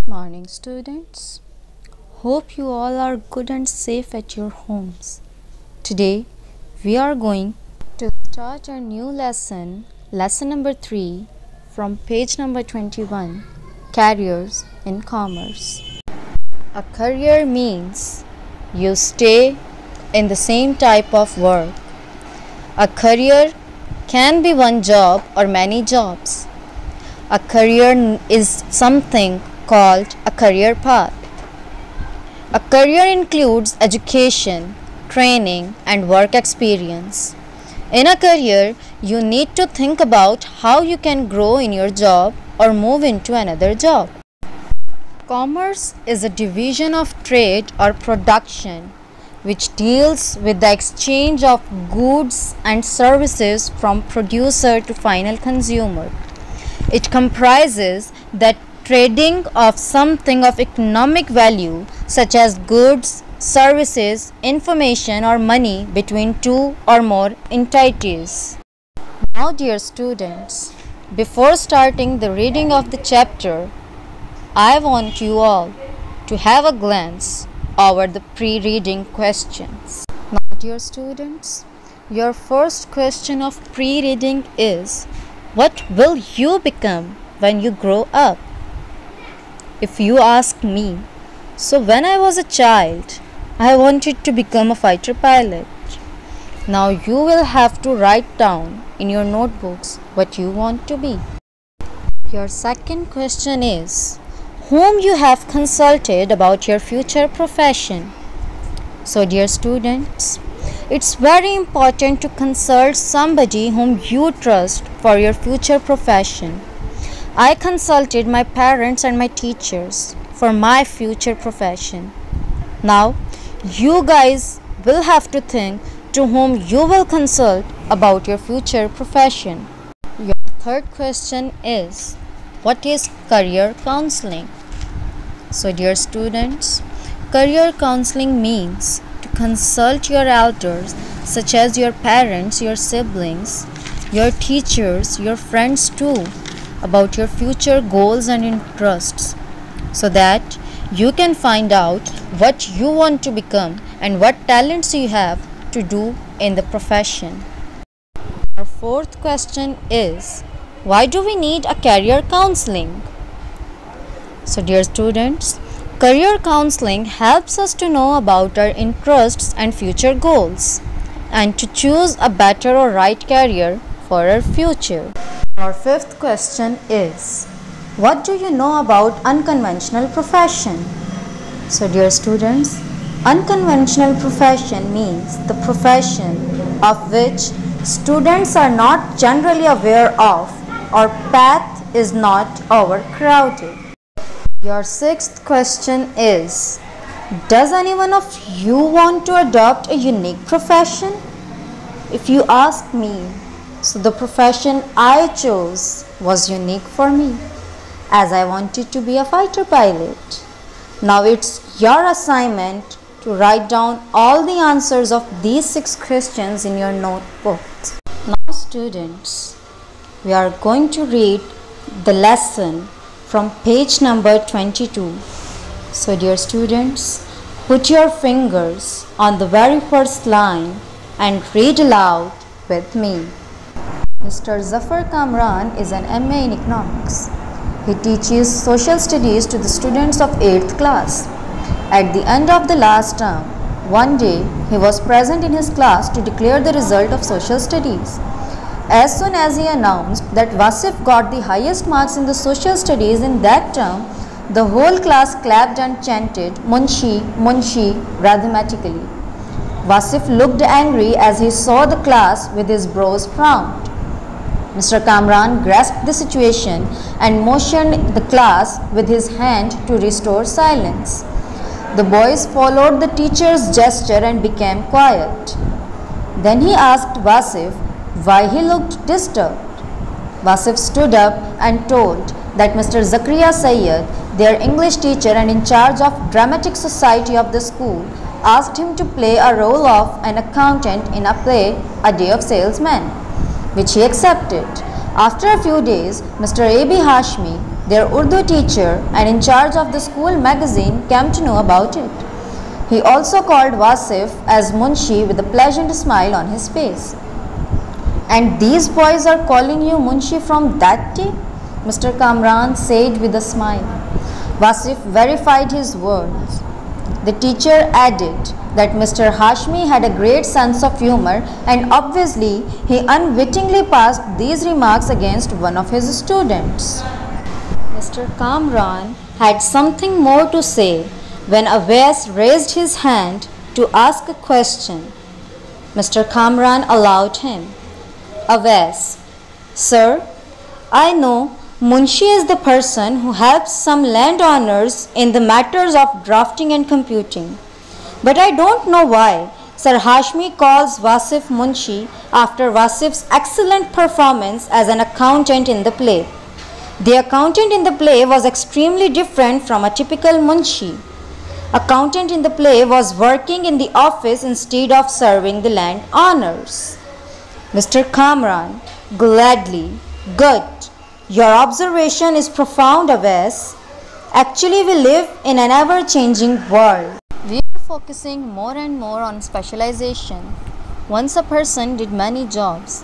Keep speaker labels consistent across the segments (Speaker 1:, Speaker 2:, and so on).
Speaker 1: Morning, students. Hope you all are good and safe at your homes. Today we are going to start our new lesson number 3 from page number 21, Careers in Commerce. A career means you stay in the same type of work. A career can be one job or many jobs. A career is something called a career path. A career includes education, training, and work experience. In a career, you need to think about how you can grow in your job or move into another job. Commerce is a division of trade or production which deals with the exchange of goods and services from producer to final consumer. It comprises the trading of something of economic value such as goods, services, information or money between two or more entities. Now dear students, before starting the reading of the chapter, I want you all to have a glance over the pre-reading questions. Now dear students, your first question of pre-reading is, what will you become when you grow up? If you ask me, so when I was a child, I wanted to become a fighter pilot. Now you will have to write down in your notebooks what you want to be. Your second question is, whom you have consulted about your future profession? So dear students, it's very important to consult somebody whom you trust for your future profession. I consulted my parents and my teachers for my future profession. Now, you guys will have to think to whom you will consult about your future profession. Your third question is, what is career counseling? So dear students, career counseling means to consult your elders such as your parents, your siblings, your teachers, your friends too, about your future goals and interests so that you can find out what you want to become and what talents you have to do in the profession. Our fourth question is, why do we need a career counseling? So dear students, career counseling helps us to know about our interests and future goals and to choose a better or right career for our future. Our fifth question is, what do you know about unconventional profession? So dear students, unconventional profession means the profession of which students are not generally aware of or path is not overcrowded. Your sixth question is, does anyone of you want to adopt a unique profession? If you ask me, so the profession I chose was unique for me, as I wanted to be a fighter pilot. Now it's your assignment to write down all the answers of these 6 questions in your notebooks. Now students, we are going to read the lesson from page number 22. So dear students, put your fingers on the very first line and read aloud with me. Mr. Zafar Kamran is an MA in economics. He teaches social studies to the students of 8th class. At the end of the last term, one day he was present in his class to declare the result of social studies. As soon as he announced that Wasif got the highest marks in the social studies in that term, the whole class clapped and chanted Munshi, Munshi rhythmically. Wasif looked angry as he saw the class with his brows frowned. Mr. Kamran grasped the situation and motioned the class with his hand to restore silence. The boys followed the teacher's gesture and became quiet. Then he asked Wasif why he looked disturbed. Wasif stood up and told that Mr. Zakaria Sayyid, their English teacher and in charge of dramatic society of the school, asked him to play a role of an accountant in a play, A Day of Salesmen, which he accepted. After a few days, Mr. A.B. Hashmi, Their Urdu teacher and in charge of the school magazine came to know about it. He also called Wasif as Munshi with a pleasant smile on his face. "And these boys are calling you Munshi from that day?" Mr. Kamran said with a smile. Wasif verified his words. The teacher added that Mr. Hashmi had a great sense of humor and obviously he unwittingly passed these remarks against one of his students. Mr. Kamran had something more to say when Awais raised his hand to ask a question. Mr. Kamran allowed him. Awais: "Sir, I know Munshi is the person who helps some landowners in the matters of drafting and computing. But I don't know why Sir Hashmi calls Wasif Munshi after Wasif's excellent performance as an accountant in the play. The accountant in the play was extremely different from a typical Munshi. Accountant in the play was working in the office instead of serving the landowners." Mr. Kamran: "Gladly. Good. Your observation is profound, Awais. Actually, we live in an ever-changing world. We are focusing more and more on specialization. Once a person did many jobs,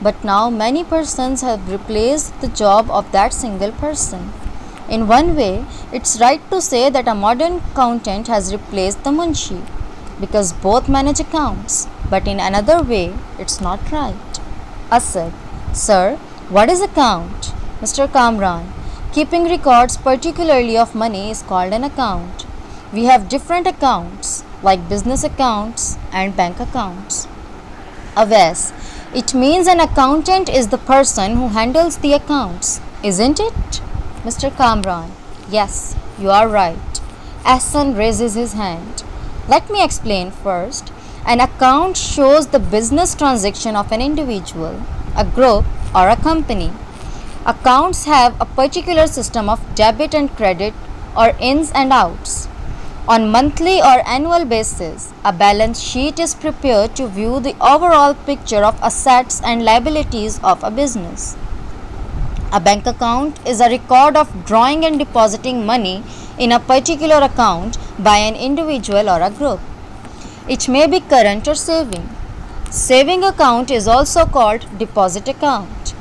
Speaker 1: but now many persons have replaced the job of that single person. In one way, it's right to say that a modern accountant has replaced the Munshi, because both manage accounts, but in another way, it's not right." Asad: "Sir, what is account?" Mr. Kamran: "Keeping records, particularly of money, is called an account. We have different accounts, like business accounts and bank accounts." Awais: "It means an accountant is the person who handles the accounts, isn't it?" Mr. Kamran: "Yes, you are right." Ahsan raises his hand. "Let me explain first. An account shows the business transaction of an individual, a group, or a company. Accounts have a particular system of debit and credit or ins and outs. On monthly or annual basis, a balance sheet is prepared to view the overall picture of assets and liabilities of a business. A bank account is a record of drawing and depositing money in a particular account by an individual or a group. It may be current or saving. Saving account is also called deposit account.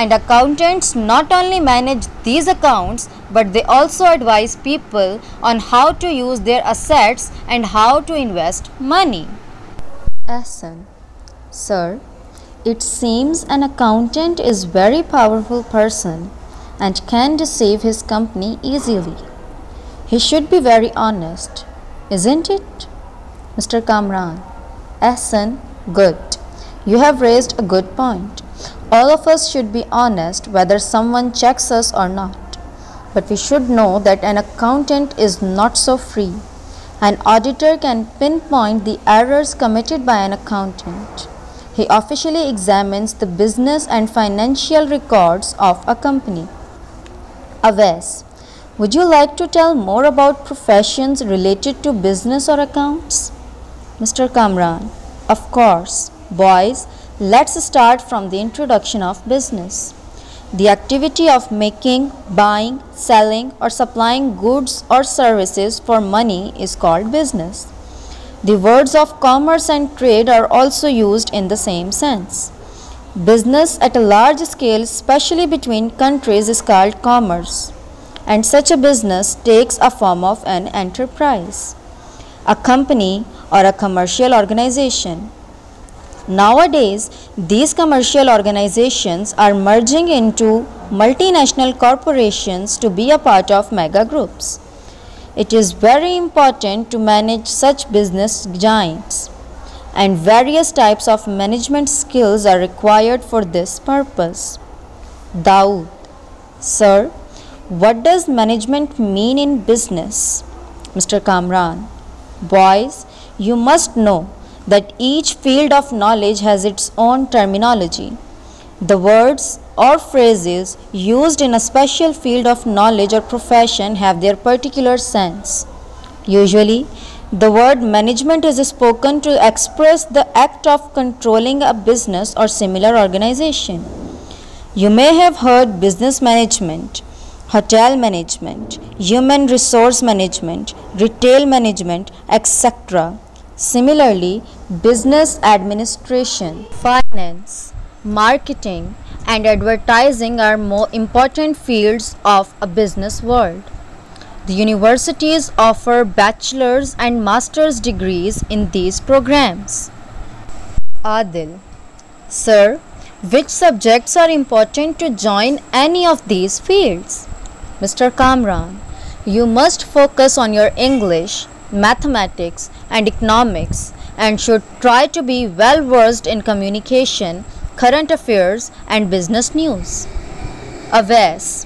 Speaker 1: And accountants not only manage these accounts, but they also advise people on how to use their assets and how to invest money." Ahsan: "Sir, it seems an accountant is very powerful person and can deceive his company easily. He should be very honest, isn't it?" Mr. Kamran: "Ahsan, good. You have raised a good point. All of us should be honest whether someone checks us or not. But we should know that an accountant is not so free. An auditor can pinpoint the errors committed by an accountant. He officially examines the business and financial records of a company." Awais: "Would you like to tell more about professions related to business or accounts?" Mr. Kamran: "Of course. Boys, let's start from the introduction of business. The activity of making, buying, selling, or supplying goods or services for money is called business. The words of commerce and trade are also used in the same sense. Business at a large scale, especially between countries, is called commerce, and such a business takes a form of an enterprise, a company, or a commercial organization. Nowadays, these commercial organizations are merging into multinational corporations to be a part of mega groups. It is very important to manage such business giants, and various types of management skills are required for this purpose." Dawood: "Sir, what does management mean in business?" Mr. Kamran: "Boys, you must know that each field of knowledge has its own terminology. The words or phrases used in a special field of knowledge or profession have their particular sense. Usually, the word management is spoken to express the act of controlling a business or similar organization. You may have heard business management. hotel management, human resource management, retail management, etc. Similarly, business administration, finance, marketing, and advertising are more important fields of a business world. The universities offer bachelor's and master's degrees in these programs. Adil: Sir, which subjects are important to join any of these fields? Mr. Kamran: You must focus on your English, mathematics, and economics, and should try to be well versed in communication, current affairs, and business news. Awais: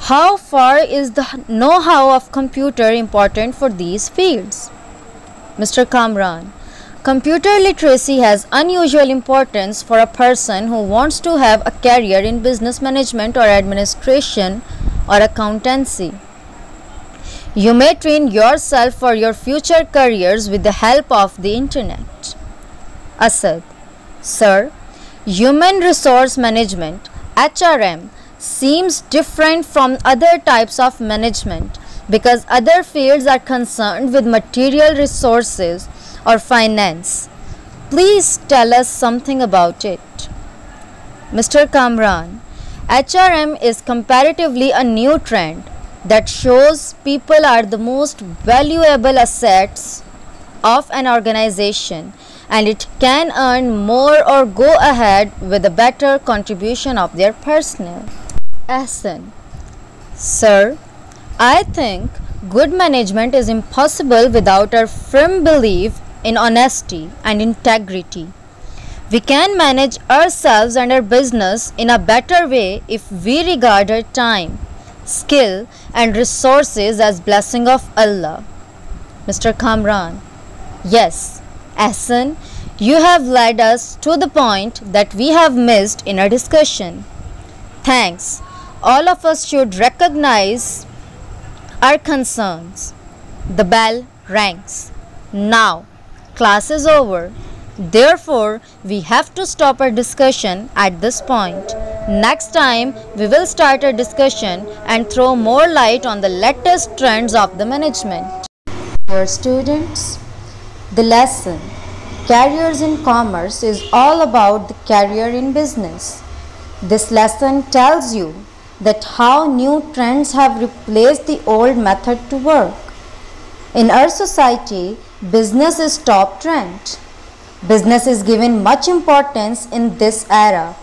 Speaker 1: How far is the know-how of computer important for these fields? Mr. Kamran: Computer literacy has unusual importance for a person who wants to have a career in business management or administration or accountancy. You may train yourself for your future careers with the help of the internet. Asad: Sir, human resource management (HRM) seems different from other types of management because other fields are concerned with material resources or finance. Please tell us something about it. Mr. Kamran: HRM is comparatively a new trend that shows people are the most valuable assets of an organization and it can earn more or go ahead with a better contribution of their personnel. Ahsan: Sir, I think good management is impossible without a firm belief in honesty and integrity. We can manage ourselves and our business in a better way if we regard our time, skill, and resources as blessing of Allah. Mr. Kamran: Yes, Ahsan, you have led us to the point that we have missed in our discussion. Thanks. All of us should recognize our concerns. The bell rings. Now, class is over. Therefore, we have to stop our discussion at this point. Next time, we will start our discussion and throw more light on the latest trends of the management. Dear students, the lesson Careers in Commerce is all about the career in business. This lesson tells you that how new trends have replaced the old method to work. In our society, business is top trend. Business is given much importance in this era.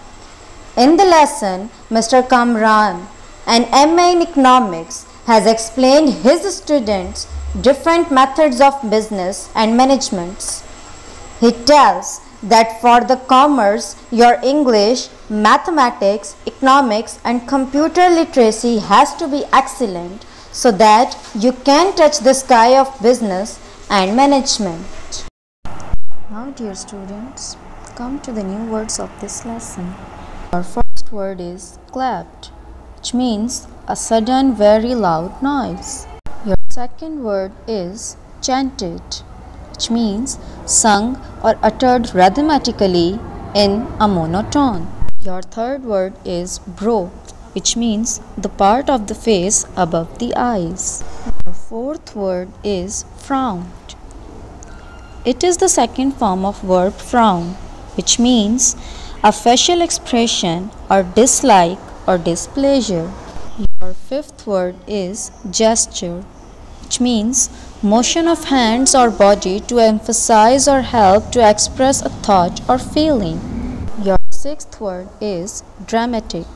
Speaker 1: In the lesson, Mr. Kamran, an MA in Economics, has explained his students different methods of business and managements. He tells that for the commerce, your English, mathematics, economics, and computer literacy has to be excellent so that you can touch the sky of business and management. Now, dear students, come to the new words of this lesson. Our first word is clapped, which means a sudden, very loud noise. Your second word is chanted, which means sung or uttered rhythmically in a monotone. Your third word is brow, which means the part of the face above the eyes. Your fourth word is frowned. It is the second form of verb frown, which means a facial expression or dislike or displeasure. Your fifth word is gesture, which means motion of hands or body to emphasize or help to express a thought or feeling. Your sixth word is dramatic,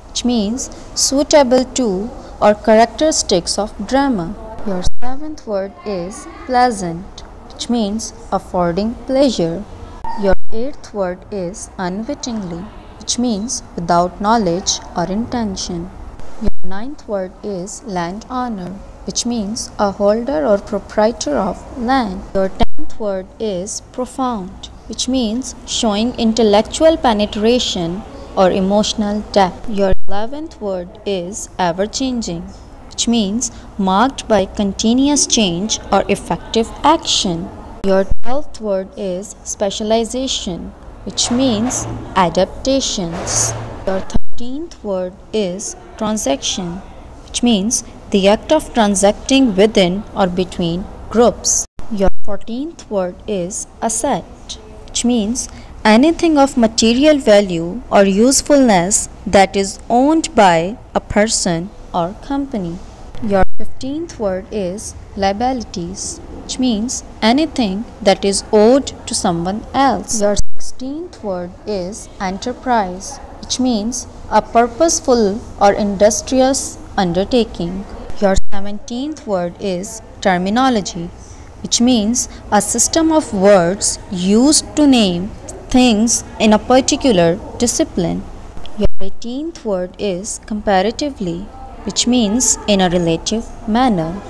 Speaker 1: which means suitable to or characteristics of drama. Your seventh word is pleasant, which means affording pleasure. Your eighth word is unwittingly, which means without knowledge or intention. Your ninth word is landowner, which means a holder or proprietor of land. Your 10th word is profound, which means showing intellectual penetration or emotional depth. Your 11th word is ever-changing, which means marked by continuous change or effective action. Your 12th word is specialization, which means adaptations. Your 13th word is transaction, which means the act of transacting within or between groups. Your 14th word is asset, which means anything of material value or usefulness that is owned by a person or company. Your 15th word is liabilities, which means anything that is owed to someone else. Your 16th word is enterprise, which means a purposeful or industrious undertaking. Your 17th word is terminology, which means a system of words used to name things in a particular discipline. Your 18th word is comparatively, which means in a relative manner.